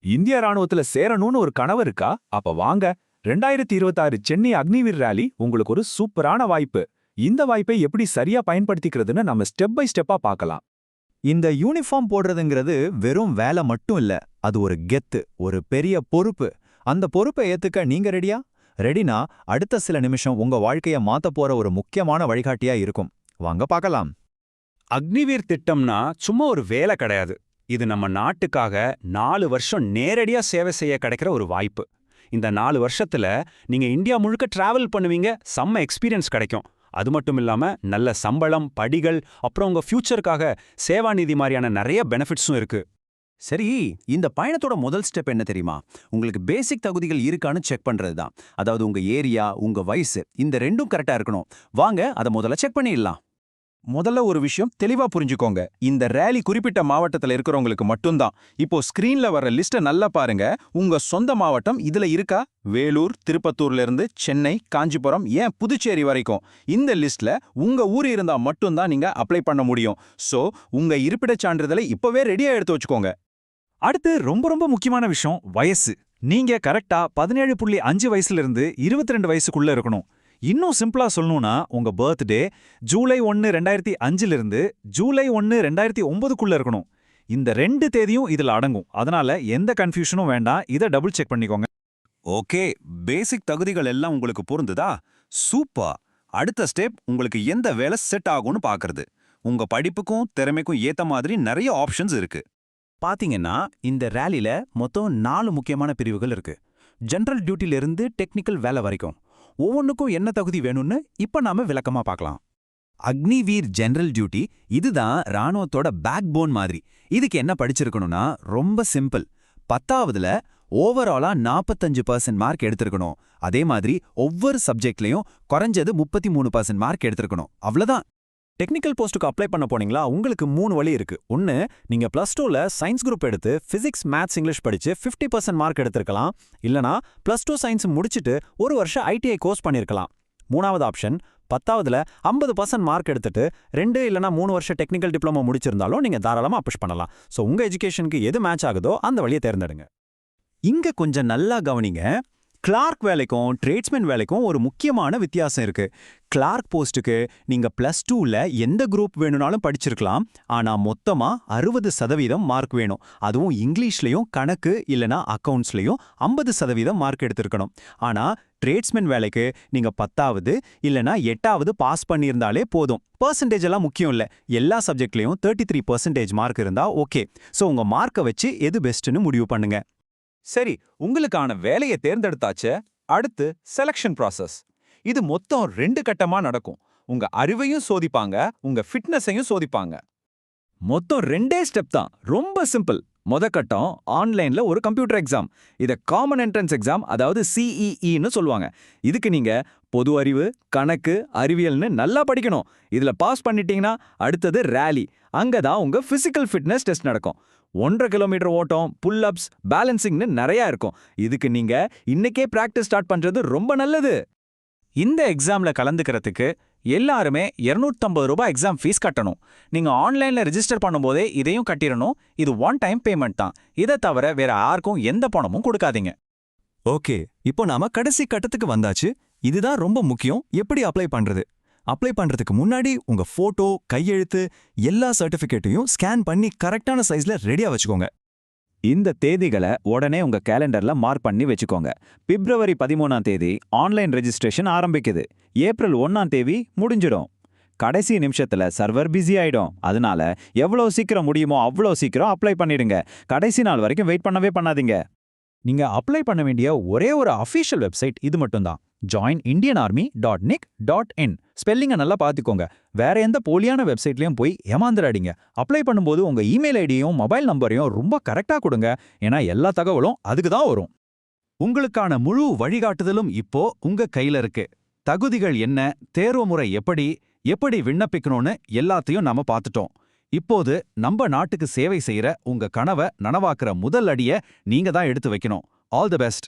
இந்திய ராணுவத்துல சேரணும்னு ஒரு கனவு இருக்கா? அப்ப வாங்க, 2026 சென்னை அக்னிவீர் ரேலி உங்களுக்கு ஒரு சூப்பரான வாய்ப்பு. இந்த வாய்ப்பை எப்படி சரியா பயன்படுத்திக்கிறதுன்னு நம்ம ஸ்டெப் பை ஸ்டெப்பா பார்க்கலாம். இந்த யூனிஃபார்ம் போடுறதுங்கிறது வெறும் வேலை மட்டும் இல்ல, அது ஒரு கெத்து, ஒரு பெரிய பொறுப்பு. அந்த பொறுப்பை ஏத்துக்க நீங்க ரெடியா? ரெடினா அடுத்த சில நிமிஷம் உங்க வாழ்க்கைய மாத்த போற ஒரு முக்கியமான வழிகாட்டியா இருக்கும். வாங்க பார்க்கலாம். அக்னிவீர் திட்டம்னா சும்மா ஒரு வேலை கிடையாது. இது நம்ம நாட்டுக்காக 4 வருஷம் நேரடியா சேவை செய்ய கிடைக்கிற ஒரு வாய்ப்பு. இந்த 4 வருஷத்துல நீங்க இந்தியா முழுக்க டிராவல் பண்ணுவீங்க, செம்ம எக்ஸ்பீரியன்ஸ் கிடைக்கும். அது மட்டும் இல்லாம நல்ல சம்பளம், படிகள், அப்புறம் உங்க ஃபியூச்சருக்காக சேவா நிதி மாதிரியான நிறைய பெனிஃபிட்ஸும் இருக்கு. சரி, இந்த பயணத்தோட முதல் ஸ்டெப் என்ன தெரியுமா? உங்களுக்கு பேசிக் தகுதிகள் இருக்கான்னு செக் பண்றது தான். அதாவது உங்க ஏரியா, உங்க வயசு, இந்த ரெண்டும் கரெக்டா இருக்கணும். வாங்க அதை முதல்ல செக் பண்ணிடலாம். முதல்ல ஒரு விஷயம் தெளிவா புரிஞ்சுக்கோங்க. இந்த ரேலி குறிப்பிட்ட மாவட்டத்துல இருக்கிறவங்களுக்கு மட்டும்தான். இப்போ ஸ்கிரீன்ல வர லிஸ்ட்டை நல்லா பாருங்க. உங்க சொந்த மாவட்டம் இதுல இருக்கா? வேலூர், திருப்பத்தூர்ல இருந்து சென்னை, காஞ்சிபுரம், ஏன் புதுச்சேரி வரைக்கும் இந்த லிஸ்ட்ல உங்க ஊர் இருந்தா மட்டும்தான் நீங்க அப்ளை பண்ண முடியும். சோ உங்க இருப்பிடச் சான்றிதழை இப்பவே ரெடியா எடுத்து வச்சுக்கோங்க. அடுத்து ரொம்ப முக்கியமான விஷயம் வயசு. நீங்க கரெக்டா 17.5 வயசுல இருந்து 22 வயசுக்குள்ள இருக்கணும். இன்னும் சிம்பிளா சொல்லணும்னா உங்க பர்த்டே ஜூலை 1, 2005 இருந்து ஜூலை 1, 2009க்குள்ள இருக்கணும். இந்த 2 தேதியும் இதுல அடங்கும். அதனால எந்த கன்ஃபியூஷனும் வேண்டாம். இதை டபுள் செக் பண்ணிக்கோங்க. ஓகே, பேசிக் தகுதிகள் எல்லாம் உங்களுக்கு பொருந்துதா? சூப்பர். அடுத்த ஸ்டெப் உங்களுக்கு எந்த வேலை செட் ஆகும்னு பார்க்கறது. உங்க படிப்புக்கும் திறமைக்கும் ஏத்த மாதிரி நிறைய ஆப்ஷன்ஸ் இருக்கு. பாத்தீங்கன்னா இந்த ரேலில மொத்தம் 4 முக்கியமான பிரிவுகள் இருக்கு. ஜெனரல் டியூட்டில இருந்து டெக்னிக்கல் வேலை வரைக்கும் ஒவ்வொன்றுக்கும் என்ன தகுதி வேணும்னு இப்ப நாம விளக்கமா பார்க்கலாம். அக்னிவீர் ஜெனரல் டியூட்டி இதுதான் ராணுவத்தோட பேக் போன் மாதிரி. இதுக்கு என்ன படிச்சிருக்கணும்னா ரொம்ப சிம்பிள். 10ஆவதுல ஓவராலா 45% மார்க் எடுத்திருக்கணும். அதே மாதிரி ஒவ்வொரு சப்ஜெக்ட்லயும் குறைஞ்சது 33% மார்க் எடுத்திருக்கணும். அவ்வளவுதான். டெக்னிக்கல் போஸ்ட்டுக்கு அப்ளை பண்ண போனீங்களா? உங்களுக்கு 3 வழி இருக்கு. ஒன்னு, நீங்க +2ல சயின்ஸ் குரூப் எடுத்து பிசிக்ஸ், மேத்ஸ், இங்கிலீஷ் படிச்சு 50% மார்க் எடுத்திருக்கலாம். இல்லனா +2 சயின்ஸ் முடிச்சிட்டு ஒரு வருஷம் ITI கோர்ஸ் பண்ணிருக்கலாம். 3வது ஆப்ஷன், 10ஆவதுல 50% மார்க் எடுத்துட்டு 2 இல்லனா 3 வருஷம் டெக்னிக்கல் டிப்ளமோ முடிச்சிருந்தாலும் நீங்க தாராளமா அப்ளை பண்ணலாம். சோ உங்க எஜுகேஷனுக்கு எது மேட்ச் ஆகுதோ அந்த வழியை தேர்ந்தெடுங்க. இங்க கொஞ்சம் நல்லா கவனிங்க. கிளார்க் வேலைக்கும் ட்ரேட்ஸ்மேன் வேலைக்கும் ஒரு முக்கியமான வித்தியாசம் இருக்கு. கிளார்க் போஸ்ட்டுக்கு நீங்க +2ல எந்த குரூப் வேணும்னாலும் படிச்சிருக்கலாம். ஆனா மொத்தமா 60% மார்க் வேணும். அதுவும் இங்கிலீஷ்லயும் கணக்கு இல்லனா அக்கவுண்ட்ஸ்லயும் 50% மார்க் எடுத்திருக்கணும். ஆனா ட்ரேட்ஸ்மேன் வேலைக்கு நீங்க 10ஆவது இல்லனா 8ஆவது பாஸ் பண்ணியிருந்தாலே போதும். பர்சன்டேஜ் எல்லாம் முக்கியம் இல்ல. எல்லா சப்ஜெக்ட்லயும் 33% மார்க் இருந்தா ஓகே. சோ உங்க மார்க்கை வச்சு எது பெஸ்ட்னு முடிவு பண்ணுங்க. சரி, உங்களுக்கான வேலையை தேர்ந்தெடுத்தாச்சே. அடுத்து செலக்ஷன் ப்ராசஸ். இது மொத்தம் 2 கட்டமா நடக்கும். உங்க அறிவையும் சோதிப்பாங்க, உங்க ஃபிட்னஸையும் சோதிப்பாங்க. மொத்தம் 2 ஸ்டெப் தான். ரொம்ப சிம்பிள். முத கட்டம் ஆன்லைன்ல ஒரு கம்ப்யூட்டர் எக்ஸாம். இத காமன் என்ட்ரன்ஸ் எக்ஸாம், அதாவது CEEன்னு சொல்லுவாங்க. இதுக்கு நீங்க பொது அறிவு, கணக்கு, அறிவியல்னு நல்லா படிக்கணும். இதுல பாஸ் பண்ணிட்டீங்கன்னா அடுத்தது ரேலி. அங்கதான் உங்க பிசிக்கல் ஃபிட்னஸ் டெஸ்ட் நடக்கும். 1.5 கிலோமீட்டர் ஓட்டம், புல் அப்ஸ், பேலன்சிங்னு நிறைய இருக்கும். இதுக்கு நீங்க இன்னைக்கே பிராக்டிஸ் ஸ்டார்ட் பண்றது ரொம்ப நல்லது. இந்த எக்ஸாம்ல கலந்துக்கிறதுக்கு எல்லாருமே ₹250 எக்ஸாம் ஃபீஸ் கட்டணும். நீங்க ஆன்லைன்ல ரெஜிஸ்டர் பண்ணும்போதே இதையும் கட்டிடணும். இது ஒன் டைம் பேமெண்ட் தான். இதை தவிர வேற யாருக்கும் எந்த பணமும் கொடுக்காதீங்க. ஓகே, இப்போ நாம கடைசி கட்டத்துக்கு வந்தாச்சு. இதுதான் ரொம்ப முக்கியம். எப்படி அப்ளை பண்றது? அப்ளை பண்றதுக்கு முன்னாடி உங்க போட்டோ, கையெழுத்து, எல்லா சர்டிபிகேட்டையும் ஸ்கேன் பண்ணி கரெக்டான சைஸ்ல ரெடியா வச்சுக்கோங்க. இந்த தேதிகளை உடனே உங்க கேலண்டர்ல மார்க் பண்ணி வச்சுக்கோங்க. பிப்ரவரி 13ஆம் தேதி ஆன்லைன் ரெஜிஸ்ட்ரேஷன் ஆரம்பிக்குது. ஏப்ரல் 1ஆம் தேதி முடிஞ்சிடும். கடைசி நிமிஷத்துல சர்வர் பிஸி ஆயிடும். அதனால எவ்வளவு சீக்கிரம் முடியுமோ அவ்வளோ சீக்கிரம் அப்ளை பண்ணிடுங்க. கடைசி நாள் வரைக்கும் வெயிட் பண்ணவே பண்ணாதீங்க. நீங்க அப்ளை பண்ண வேண்டிய ஒரே ஒரு அஃபீஷியல் வெப்சைட் இது மட்டும்தான். joinindianarmy.nic.in. ஸ்பெல்லிங்கை நல்லா பார்த்துக்கோங்க. வேற எந்த போலியான வெப்சைட்லயும் போய் ஏமாந்துடாதீங்க. அப்ளை பண்ணும்போது உங்க இமெயில் ஐடியும் மொபைல் நம்பரையும் ரொம்ப கரெக்டா கொடுங்க. ஏன்னா எல்லா தகவலும் அதுக்கு தான் வரும். உங்களுக்கான முழு வழிகாட்டுதலும் இப்போ உங்க கையில இருக்கு. தகுதிகள் என்ன, தேர்வு முறை எப்படி விண்ணப்பிக்கணும்னு எல்லாத்தையும் நாம பார்த்துட்டோம். இப்போது நம்ம நாட்டுக்கு சேவை செய்யற உங்க கனவை நனவாக்குற முதல் அடியை நீங்க தான் எடுத்து வைக்கணும். All the best.